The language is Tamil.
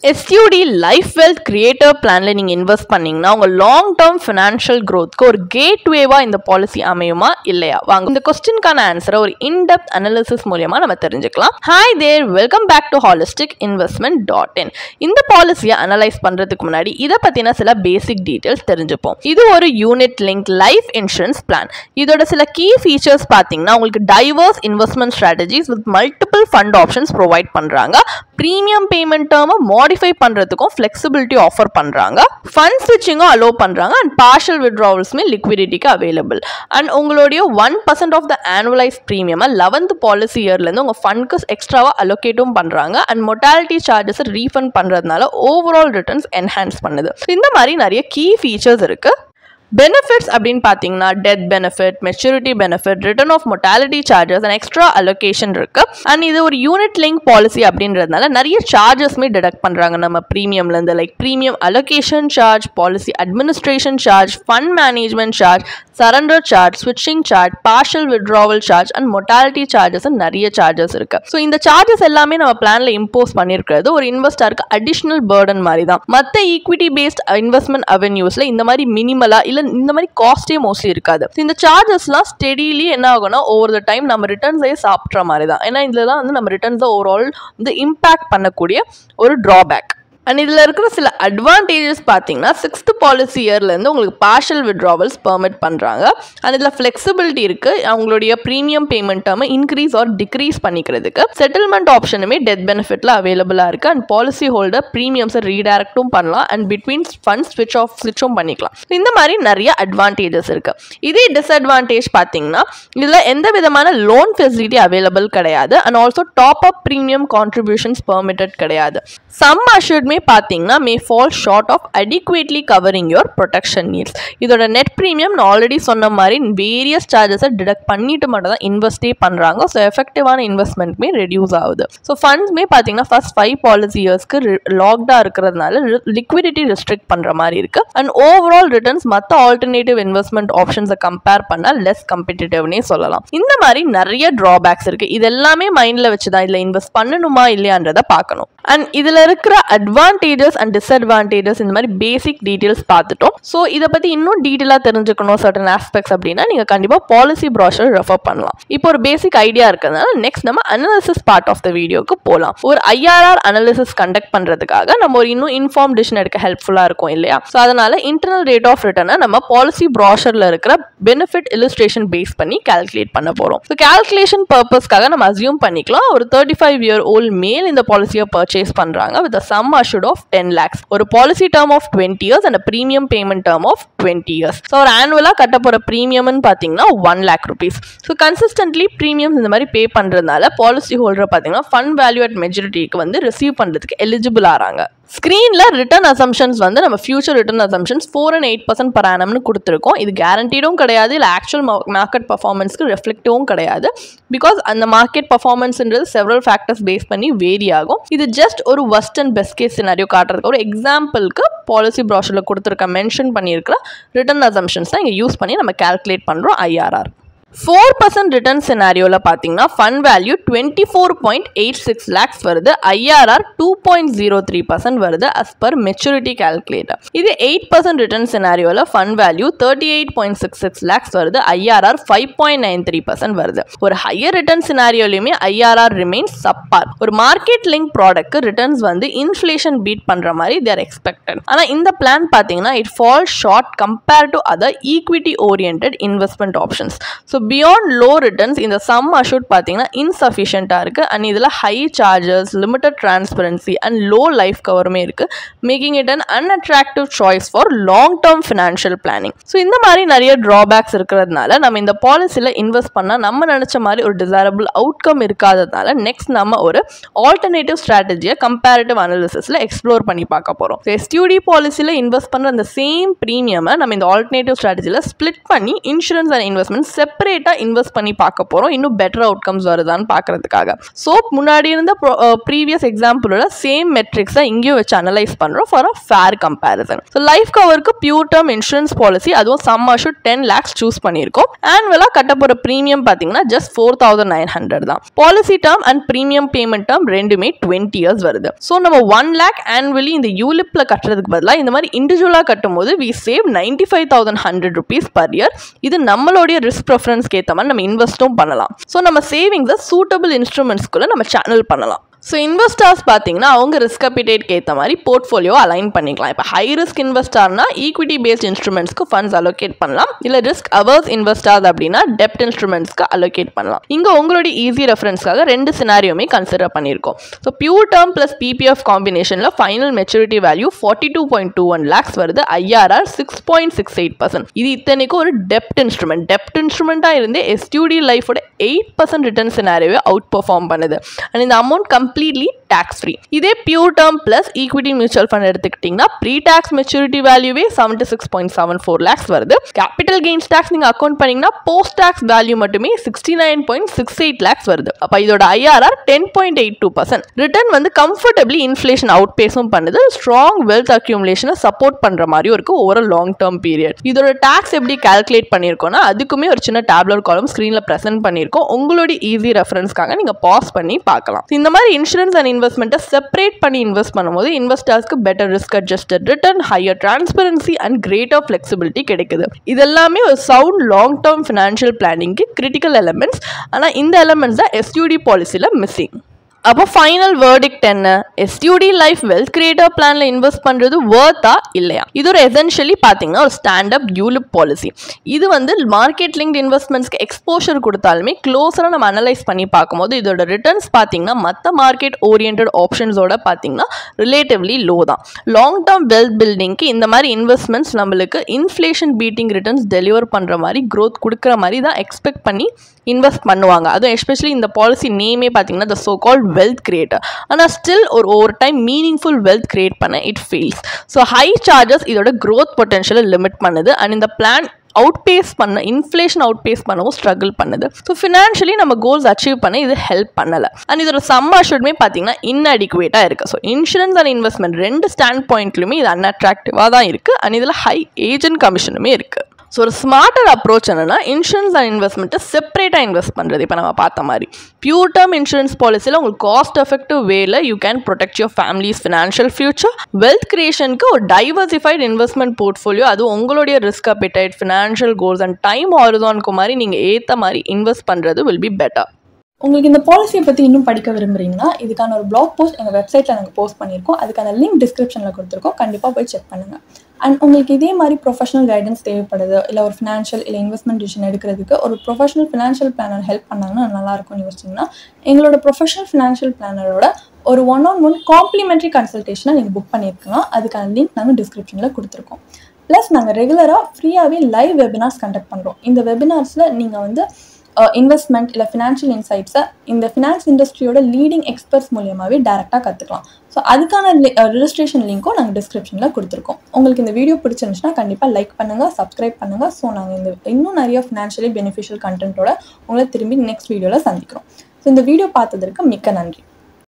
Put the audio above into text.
SUD லைஃப் வெல்த் கிரியேட்டர் பிளான்ல நீங்க இன்வெஸ்ட் பண்ணீங்கன்னா உங்க லாங் டேர்ம் ஃபினான்ஷியல் growthக்கு ஒரு கேட்வேவா இந்த பாலிசி அமையுமா இல்லையா? வாங்க இந்த क्वेश्चनக்கான ஆன்சரை ஒரு இன்டெப்த் அனாலிசிஸ் மூலமா நம்ம தெரிஞ்சுக்கலாம். Hi there, welcome back to holisticinvestment.in. இந்த பாலிசியை அனலைஸ் பண்றதுக்கு முன்னாடி இதை பத்தின சில பேசிக் டீடைல்ஸ் தெரிஞ்சுப்போம். இது ஒரு unit link life insurance plan. இதோட சில கீ ஃபீச்சர்ஸ் பாத்தீங்கன்னா உங்களுக்கு diverse investment strategies with multiple fund options provide பண்றாங்க. பிரீமியம் பேமெண்ட் டேர்மை மாடிஃபை பண்றதுக்கும் ஃபிளெக்சிபிலிட்டி ஆஃபர் பண்றாங்க. ஃபண்ட் ஸ்விட்சிங்கும் அலோ பண்றாங்க அண்ட் பார்ஷியல் வித்ட்ராவல்ஸுமே லிக்விடிட்டிக்கு அவைலபிள். அண்ட் உங்களுடைய 1% of the annualise premium 11th policy இயர்லேருந்து உங்கள் ஃபண்ட்க்கு எக்ஸ்ட்ராவாக அலோகேட்டும் பண்ணுறாங்க. அண்ட் மொட்டாலிட்டி சார்ஜஸை ரீஃபண்ட் பண்ணுறதுனால ஓவரால் ரிட்டர்ன்ஸ் என்ஹான்ஸ் பண்ணுது. இந்த மாதிரி நிறைய கீ ஃபீச்சர்ஸ் இருக்குது. பெனிஃபிட்ஸ் அப்படின்னு பார்த்தீங்கன்னா death benefit, maturity benefit, return of mortality charges and extra allocation இருக்கு. அண்ட் இது ஒரு யூனிட் லிங்க் பாலிசி அப்படின்றதுனால நிறைய சார்ஜஸ்மே டிடக்ட் பண்ணுறாங்க நம்ம ப்ரீமியம்லேருந்து. Like premium allocation charge, policy administration charge, fund management charge, surrender charge, ஸ்விட்சிங் charge, partial withdrawal charge and mortality charges நிறைய சார்ஜஸ் இருக்கு. ஸோ இந்த சார்ஜஸ் எல்லாமே நம்ம பிளான்ல இம்போஸ் பண்ணியிருக்கிறது ஒரு இன்வெஸ்டருக்கு அடிஷனல் பர்டன் மாதிரி தான். மற்ற ஈக்விட்டி பேஸ்ட் இன்வெஸ்ட்மெண்ட் அவென்யூஸ்ல இந்த மாதிரி மினிமலா இல்ல இந்த மாதிரி காஸ்டே மோஸ்ட்லி இருக்காது. இந்த சார்ஜஸ்லாம் ஸ்டெடிலி என்ன ஆகும்னா ஓவர் த டைம் நம்ம ரிட்டர்ன்ஸே சாப்பிட்ற மாதிரி தான். ஏன்னா இதுல தான் வந்து நம்ம ரிட்டர்ன்ஸை ஓவரால் வந்து இம்பாக்ட் பண்ணக்கூடிய ஒரு ட்ராபேக். அண்ட் இதில் இருக்கிற சில அட்வான்டேஜஸ் பார்த்தீங்கன்னா 6th பாலிசி இயர்லேருந்து உங்களுக்கு பார்ஷியல் வித்ட்ராவல்ஸ் பெர்மிட் பண்ணுறாங்க. அண்ட் இதில் ஃப்ளெக்சிபிலிட்டி இருக்குது. அவங்களுடைய ப்ரீமியம் பேமெண்ட் டேர்மை இன்க்ரீஸ் ஆர் டிக்ரீஸ் பண்ணிக்கிறதுக்கு செட்டில்மெண்ட் ஆப்ஷனுமே டெத் பெனிஃபிட்டில் அவைலபிளாக இருக்குது. அண்ட் பாலிசி ஹோல்டர் ப்ரீமியம்ஸை ரீடைரக்டும் பண்ணலாம் அண்ட் பிட்வீன் ஃபண்ட் ஸ்விட்சும் பண்ணிக்கலாம். இந்த மாதிரி நிறைய அட்வான்டேஜஸ் இருக்குது. இதே டிஸ்அட்வான்டேஜ் பார்த்தீங்கன்னா இதில் எந்த விதமான லோன் ஃபெசிலிட்டி அவைலபிள் கிடையாது. And also top up premium contributions permitted கிடையாது. சம் அஷ்யூர்ட் பார்த்தீங்கன்னா may fall short of adequately covering your protection needs. இதோட நெட் ப்ரீமியம் நான் ஆல்ரெடி சொன்ன மாதிரி வேரியஸ் சார்ஜஸை டிடக்ட் பண்ணிட்டு மட்டும் தான் இன்வெஸ்டே பண்ணுறாங்க. ஸோ எஃபெக்டிவான இன்வெஸ்ட்மெண்ட்மே ரெடியூஸ் ஆகுது. ஸோ ஃபண்ட்ஸ்மே பார்த்தீங்கன்னா ஃபர்ஸ்ட் 5 பாலிசி இயர்ஸ்க்கு லாக்டாக இருக்கிறதுனால லிக்விடிட்டி ரெஸ்ட்ரிக்ட் பண்ணுற மாதிரி இருக்கு. அண்ட் ஓவரால் ரிட்டர்ன்ஸ் மற்ற ஆல்டர்னேட்டிவ் இன்வெஸ்ட்மெண்ட் ஆப்ஷன்ஸை கம்பேர் பண்ணால் லெஸ் கம்பெட்டிட்டிவ்னே சொல்லலாம். இந்த மாதிரி நிறைய ட்ராபேக்ஸ் இருக்கு. இது எல்லாமே மைண்டில் வச்சு தான் இதில் இன்வெஸ்ட் பண்ணணுமா இல்லையான்றதை பார்க்கணும். அண்ட் இதில் இருக்கிற அட்வான்டேஜஸ் அண்ட் டிஸ்அட்வான்டேஜஸ் இந்த மாதிரி பேசிக் டீடைல்ஸ் பார்த்துட்டோம். ஸோ இதை பற்றி இன்னும் டீட்டெயிலாக தெரிஞ்சுக்கணும் சர்டன் ஆஸ்பெக்ட்ஸ் அப்படின்னா நீங்கள் கண்டிப்பாக பாலிசி ப்ராஷர் ரெஃபர் பண்ணலாம். இப்போ ஒரு பேசிக் ஐடியா இருக்கிறதுனால நெக்ஸ்ட் நம்ம அனாலிசிஸ் பார்ட் ஆஃப் த வீடியோக்கு போகலாம். ஒரு IRR அனாலிசிஸ் கண்டக்ட் பண்ணுறதுக்காக நம்ம ஒரு இன்னும் இன்ஃபார்ம் டிசிஷன் எடுக்க ஹெல்ப்ஃபுல்லாக இருக்கும் இல்லையா? ஸோ அதனால இன்டர்னல் ரேட் ஆஃப் ரிட்டர்னை நம்ம பாலிசி ப்ராஷரில் இருக்கிற பெனிஃபிட் இல்லுஸ்ட்ரேஷன் பேஸ் பண்ணி கால்குலேட் பண்ண போகிறோம். ஸோ கால்குலேஷன் பர்பஸ்க்காக நம்ம அசியூம் பண்ணிக்கலாம் ஒரு 35-year-old மேல் இந்த பாலிசியை பர்ச்சேஸ் பண்றாங்க with a sum assured of 10 lakhs. ஒரு policy term of 20 years and a premium payment term of 20 years. So ஒரு ஆனுவலா கட்ட போற பிரீமியம்னு பார்த்தீங்கன்னா 1 lakh rupees. So consistently premiums இந்த மாதிரி பே பண்றதுனால பாலிசி ஹோல்டர் பார்த்தீங்கன்னா ஃபண்ட் வேல்யூ அட் மெச்சூரிட்டிக்கு வந்து ரிசீவ் பண்றதுக்கு எலிஜிபிள் ஆறாங்க. ஸ்க்ரீன்ல ரிட்டர்ன் அசம்ஷன்ஸ் வந்து நம்ம future return assumptions 4 and 8% per annumனு கொடுத்துருக்கோம். இது கேரண்டீடும் கிடையாது, இல்லை ஆக்சுவல் மார்க்கெட் பர்ஃபார்மன்ஸ்க்கு ரெஃப்ளெக்டிவும் கிடையாது. பிகாஸ் அந்த மார்க்கெட் பர்ஃபார்மன்ஸ்ன்றது செவரல் ஃபேக்டர்ஸ் பேஸ் பண்ணி வேரி ஆகும். இது ஜஸ்ட் ஒரு worst and best case scenario காட்டுறதுக்கு ஒரு எக்ஸாம்பிளுக்கு பாலிசி ப்ராஷரில் கொடுத்துருக்க மென்ஷன் பண்ணியிருக்கிற ரிட்டர்ன் அசம்ஷன்ஸ் தான் இங்கே யூஸ் பண்ணி நம்ம கால்குலேட் பண்ணுறோம் IRR. 4% ரிட்டர்ன் சினாரியோவில் பார்த்தீங்கன்னா ஃபண்ட் வேல்யூ 24.86 lakhs வருது. IRR 2.03% வருது as per மெச்சூரிட்டி கால்குலேட்டர். இது 8% ரிட்டர்ன் சினாரியோவில் ஃபண்ட் வேல்யூ 38.66 lakhs வருது. IRR 5.93% வருது. ஒரு ஹையர் ரிட்டர்ன் சினாரியோலையுமே IRR ரிமைன்ஸ் சப்பார். ஒரு மார்க்கெட் லிங்க் ப்ராடக்ட்க்கு ரிட்டர்ன்ஸ் வந்து இன்ஃப்ளேஷன் பீட் பண்ணுற மாதிரி தேர் எக்ஸ்பெக்டட். ஆனால் இந்த பிளான் பார்த்தீங்கன்னா it fall short compare to other equity orient investment options. So beyond low returns இந்த சம் அஷ்யூர்ட் பார்த்தீங்கன்னா இன்சஃபிஷியண்டாக இருக்குது. அண்ட் இதில் high charges, limited transparency and low life கவருமே இருக்குது, making it an unattractive choice for long term financial planning. So இந்த மாதிரி நிறைய ட்ராபேக்ஸ் இருக்கிறதுனால நம்ம இந்த பாலிசியில் இன்வெஸ்ட் பண்ணால் நம்ம நினச்ச மாதிரி ஒரு டிசைரபிள் அவுட்கம் இருக்காததுனால நெக்ஸ்ட் நம்ம ஒரு ஆல்டர்னேட்டிவ் ஸ்ட்ராட்டஜியை கம்பேரிட்டிவ் அனாலிசிஸில் எக்ஸ்ப்ளோர் பண்ணி பார்க்க போகிறோம். SUD பாலிசியில் இன்வெஸ்ட் பண்ணுற அந்த சேம் ப்ரீமியமை நம்ம இந்த ஆல்டர்னேட்டிவ் ஸ்ட்ராட்டஜியில் ஸ்பிளிட் பண்ணி இன்சூரன்ஸ் அண்ட் இன்வெஸ்ட்மெண்ட் செப்பரேட் செப்பரேட்டாக இன்வெஸ்ட் பண்ணி பார்க்க போகிறோம், இன்னும் பெட்டர் அவுட்கம்ஸ் வருதான்னு பார்க்கறதுக்காக. ஸோ முன்னாடி இருந்த ப்ரீவியஸ் எக்ஸாம்பிளோட சேம் மெட்ரிக்ஸை இங்கேயும் வச்சு அனலைஸ் பண்ணுறோம் for a fair comparison. So life கவருக்கு பியூர் டேர்ம் இன்சூரன்ஸ் பாலிசி, அதுவும் சம் அஷ்யூர்ட் 10 lakhs சூஸ் பண்ணியிருக்கோம். ஆனுவலாக கட்ட போகிற ப்ரீமியம் பார்த்தீங்கன்னா ஜஸ்ட் 4,900 தான். Policy term and premium payment term ரெண்டுமே 20 years வருது. ஸோ நம்ம 1 lakh ஆனுவலி இந்த யூலிப்ல கட்டுறதுக்கு பதிலாக இந்த மாதிரி இண்டிவிஜுவலாக கட்டும் போது we save 95,100 rupees per year. இது நம்மளுடைய ரிஸ்க் ப்ரிஃபரன்ஸ்க்கு ஏற்ற மாதிரி நம்ம இன்வெஸ்ட்டும் பண்ணலாம். ஸோ நம்ம சேவிங்ஸை சூட்டபிள் இன்ஸ்ட்ருமெண்ட்ஸ்குள்ளே நம்ம சேனல் பண்ணலாம். ஸோ இன்வெஸ்டர்ஸ் பார்த்தீங்கன்னா அவங்க ரிஸ்க் அப்பிடேட்க்கு ஏற்ற மாதிரி போர்ட்ஃபோலியோ அலைன் பண்ணிக்கலாம். இப்போ ஹை ரிஸ்க் இன்வெஸ்டர்னா ஈக்விட்டி பேஸ்ட் இன்ஸ்ட்ருமெண்ட்ஸ்க்கு ஃபண்ட்ஸ் அலோகேட் பண்ணலாம், இல்லை ரிஸ்க் அவர்ஸ் இன்வெஸ்டர்ஸ் அப்படின்னா டெப்ட் இன்ஸ்ட்ருமெண்ட்ஸ்க்கு அலோகேட் பண்ணலாம். இங்கே உங்களுடைய ஈஸி ரெஃபரன்ஸ்க்காக 2 சினாரியோமே கன்சிடர் பண்ணியிருக்கோம். So pure term plus PPF காம்பினேஷனில் ஃபைனல் மெச்சூரிட்டி வேல்யூ 42.21 lakhs வருது, ஐஆர்ஆர் 6.68%. இது இத்தனைக்கும் ஒரு டெப்ட் இன்ஸ்ட்ருமெண்ட்டாக இருந்து எஸ்டியூடி லைஃபோட 8% ரிட்டர்ன் சினாரியோவை அவுட் பெர்ஃபார்ம் பண்ணுது. அண்ட் இந்த அமௌண்ட் completely tax free. இதே pure term plus equity mutual fund எடுத்துக்கிட்டீங்கன்னா ப்ரீ டாக்ஸ் மெச்சூரிட்டி வேல்யூவே 76.74 lakhs வருது. கேபிட்டல் கெயின்ஸ் டாக்ஸ் நீங்க அக்கௌண்ட் பண்ணீங்கன்னா போஸ்ட் டாக்ஸ் வேல்யூ மட்டுமே 69.68 lakhs வருது. அப்ப இதோட ஐஆர்ஆர் 10.82%. ரிட்டர்ன் வந்து கம்ஃபர்டபிளி இன்ஃப்ளேஷன் அவுட் பேஸும் பண்ணுது, ஸ்ட்ராங் வெல்த் அக்யூமுலேஷனை சப்போர்ட் பண்ற மாதிரியும் இருக்கு ஓவர் லாங் டேர்ம் பீரியட். இதோட டாக்ஸ் எப்படி கால்குலேட் பண்ணியிருக்கோம்னா அதுக்குமே ஒரு சின்ன டேப்லர் காலம் ஸ்கிரீன்ல பிரசன்ட் பண்ணியிருக்கோம். உங்களுடைய ஈஸி ரெஃபரன்ஸ்க்காக நீங்க பாஸ் பண்ணி பார்க்கலாம். இந்த மாதிரி இன்சூரன்ஸ் அண்ட் இன்வெஸ்ட்மெண்ட்டை செப்பரேட் பண்ணி இன்வெஸ்ட் பண்ணும்போது இன்வெஸ்டர்ஸ்க்கு better risk adjusted return, higher transparency and greater flexibility கிடைக்குது. இதெல்லாமே ஒரு சவுண்ட் லாங் டேர்ம் ஃபினான்ஷியல் பிளானிங்க்கு கிரிட்டிக்கல் எலமெண்ட்ஸ். ஆனால் இந்த எலமெண்ட்ஸ் தான் எஸ்யூடி பாலிசியில் மிஸ்ஸிங். அப்போ ஃபைனல் வேர்டிக்ட் என்ன? எஸ்யூடி லைஃப் வெல்த் கிரியேட்டர் பிளான்ல இன்வெஸ்ட் பண்றது வர்த்தா இல்லையா? இது ஒரு எசென்ஷியலி பார்த்தீங்கன்னா ஒரு ஸ்டாண்டப் யூலிப் பாலிசி. இது வந்து மார்க்கெட் லிங்க்ட் இன்வெஸ்ட்மெண்ட்ஸ்க்கு எக்ஸ்போஷர் கொடுத்தாலுமே க்ளோஸராக நம்ம அனலைஸ் பண்ணி பார்க்கும்போது இதோட ரிட்டர்ன்ஸ் பார்த்தீங்கன்னா மற்ற மார்க்கெட் ஓரியன்ட் ஆப்ஷன்ஸோட பார்த்தீங்கன்னா ரிலேட்டிவ்லி லோ தான். லாங் டேர்ம் வெல்த் பில்டிங்க்கு இந்த மாதிரி இன்வெஸ்ட்மெண்ட்ஸ் நம்மளுக்கு இன்ஃப்ளேஷன் பீட்டிங் ரிட்டர்ன்ஸ் டெலிவர் பண்ணுற மாதிரி க்ரோத் கொடுக்குற மாதிரி தான் எக்ஸ்பெக்ட் பண்ணி இன்வெஸ்ட் பண்ணுவாங்க. அதுவும் எஸ்பெஷலி இந்த பாலிசி நேமே பார்த்தீங்கன்னா த சோ கால்ட் வெல்த் கிரியேட்டர். ஆனால் ஸ்டில் ஒரு டைம் மீனிங்ஃபுல் வெல்த் கிரியேட் பண்ண it fails. So high charges இதோட க்ரோத் பொட்டன்ஷியலை லிமிட் பண்ணுது. அண்ட் இந்த பிளான் அவுட்பேஸ் பண்ண இன்ஃப்ளேஷன் அவுட்பேஸ் பண்ணவும் ஸ்ட்ரகிள் பண்ணுது. ஸோ ஃபினான்ஷியலி நம்ம கோல்ஸ் அச்சீவ் பண்ண இது ஹெல்ப் பண்ணலை. அண்ட் இதோட சம் அஷ்யூர்டுமே பார்த்தீங்கன்னா இன்அடிக்குவேட்டாக இருக்குது. So insurance and investment 2 stand பாயிண்ட்லையுமே இது அன்அட்ராக்டிவாக தான் இருக்குது. அண்ட் இதில் ஹை ஏஜென்ட் கமிஷனுமே இருக்குது. ஸோ ஒரு ஸ்மார்ட்டர் அப்ரோச் என்னன்னா இன்சூரன்ஸ் அண்ட் இன்வெஸ்ட்மெண்ட்டை செப்பரேட்டாக இன்வெஸ்ட் பண்ணுறது. இப்போ நம்ம பார்த்த மாதிரி பியூர் டேர்ம் இன்சூரன்ஸ் பாலிசியில் உங்களுக்கு காஸ்ட் எஃபெக்டிவ் வேல you can protect your family's financial future. Wealth கிரியேஷனுக்கு ஒரு டைவர்சிஃபைட் இன்வெஸ்ட்மெண்ட் போர்ட்ஃபோலியோ, அது உங்களுடைய risk appetite, financial goals and time ஹாரிசானுக்கு மாதிரி நீங்கள் ஏற்ற மாதிரி இன்வெஸ்ட் பண்ணுறது வில் பி பெட்டர். உங்களுக்கு இந்த பாலிசியை பற்றி இன்னும் படிக்க விரும்புகிறீங்கன்னா இதுக்கான ஒரு பிளாக் போஸ்ட் எங்கள் வெப்சைட்டில் நாங்கள் போஸ்ட் பண்ணியிருக்கோம். அதுக்கான லிங்க் டிஸ்கிரிப்ஷனில் கொடுத்துருக்கோம், கண்டிப்பாக போய் செக் பண்ணுங்கள். அண்ட் உங்களுக்கு இதே மாதிரி ப்ரொஃபஷனல் கைடன்ஸ் தேவைப்படுது, இல்லை ஒரு ஃபினான்ஷியல் இல்லை இன்வெஸ்ட்மெண்ட் டிசிஷன் எடுக்கிறதுக்கு ஒரு ப்ரொஃபஷனல் ஃபினான்ஷியல் பிளானர் ஹெல்ப் பண்ணாங்கன்னா நல்லாயிருக்கும்னு யோசிச்சிங்கன்னா எங்களோட ப்ரொஃபஷனல் ஃபினான்ஷியல் பிளானரோட ஒரு 1-on-1 காம்ப்ளிமெண்ட்ரி கன்சல்டேஷனை நீங்கள் புக் பண்ணியிருக்கலாம். அதுக்கான லிங்க் நாங்கள் டிஸ்கிரிப்ஷனில் கொடுத்துருக்கோம். ப்ளஸ் நாங்கள் ரெகுலராக ஃப்ரீயாகவே லைவ் வெபினார்ஸ் கண்டக்ட் பண்ணுறோம். இந்த வெபினார்ஸில் நீங்கள் வந்து இன்வெஸ்ட்மெண்ட் இல்லை ஃபினான்ஷியல் இன்சைட்ஸை இந்த ஃபினான்ஸ் இண்டஸ்ட்ரியோட லீடிங் எக்ஸ்பர்ட்ஸ் மூலியமாகவே டேரெக்டாக கற்றுக்கலாம். ஸோ அதுக்கான ரெஜிஸ்ட்ரேஷன் லிங்க்கும் நாங்கள் டிஸ்கிரிப்ஷனில் கொடுத்துருக்கோம். உங்களுக்கு இந்த வீடியோ பிடிச்சிருந்துச்சுன்னா கண்டிப்பாக லைக் பண்ணுங்கள், சப்ஸ்கிரைப் பண்ணுங்கள். ஸோ நாங்கள் இன்னும் நிறைய ஃபினான்ஷியலி பெனிஃபிஷியல் கண்டென்ட்டோட உங்களை திரும்பி நெக்ஸ்ட் வீடியோவில் சந்திக்கிறோம். ஸோ இந்த வீடியோ பார்த்ததற்கு மிக்க நன்றி.